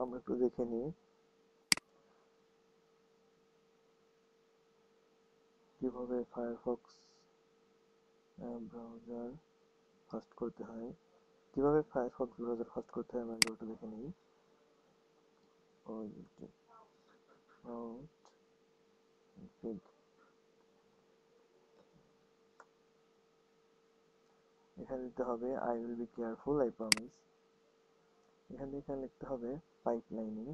আমরা একটু দেখে নিই কিভাবে ফায়ারফক্স ব্রাউজার ফাস্ট করতে হয়। কিভাবে ফায়ারফক্স ব্রাউজার ফাস্ট করতে হয় আমরা একটু দেখে নিই। ওই এখানে দিতে হবে I will be careful I promise. এখানে লিখতে হবে পাইপলাইনিং।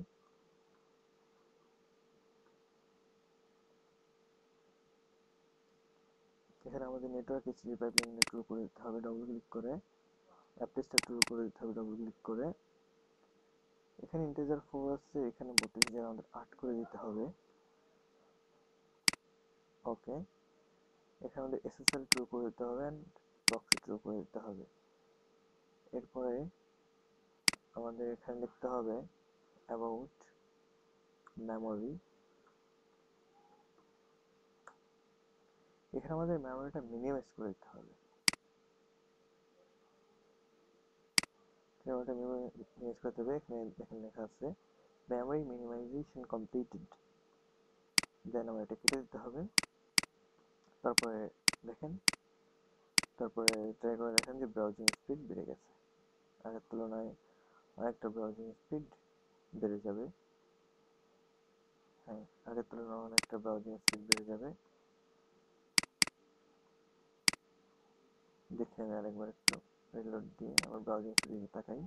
এখানে আমাদের নেটওয়ার্ক এইচটিটিপি পাইপলাইন ট্রু করে দিতে হবে ডবল ক্লিক করে। অ্যাপ টেস্টটা ট্রু করে দিতে হবে ডবল ক্লিক করে। এখানে ইন্টিজার 4 আছে, এখানে 32 জায়গায় আমাদের 8 করে দিতে হবে। ওকে, এখানে আমাদের এসএসএল ট্রু করে দিতে হবে অ্যান্ড প্রক্সি ট্রু করে দিতে হবে। এরপরে আমাদের এখানে লিখতে হবে অ্যাবাউট মেমোরি। এখানে আমাদের মেমোরিটা মিনিমাইজ করে দিতে হবে। মেমোরিটা মিনিমাইজ করতে হবে। এখানে লেখা আছে মেমোরি মিনিমাইজেশন কমপ্লিটেড। দেন আমরা এটা কেটে দিতে হবে। তারপরে দেখেন, তারপরে ট্রাই করে দেখেন যে ব্রাউজিং স্পিড বেড়ে গেছে। আগের তুলনায় অনেকটা ব্রাউজিং স্পিড বেড়ে যাবে। হ্যাঁ, আগের তুলনায় অনেকটা ব্রাউজিং স্পিড বেড়ে যাবে। দেখে আমি আরেকবার একটু রিলোড দিয়ে আমার ব্রাউজিং স্পিডে তাকাই।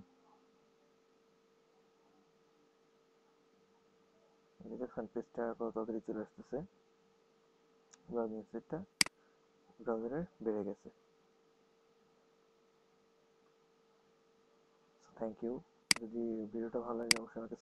দেখুন পেজটা কত তাড়াতাড়ি চলে আসতেছে। ব্রাউজিং স্পিডটা ব্রাউজারের বেড়ে গেছে। Thank you. যদি ভিডিওটা ভালো লাগে অবশ্যই আমাকে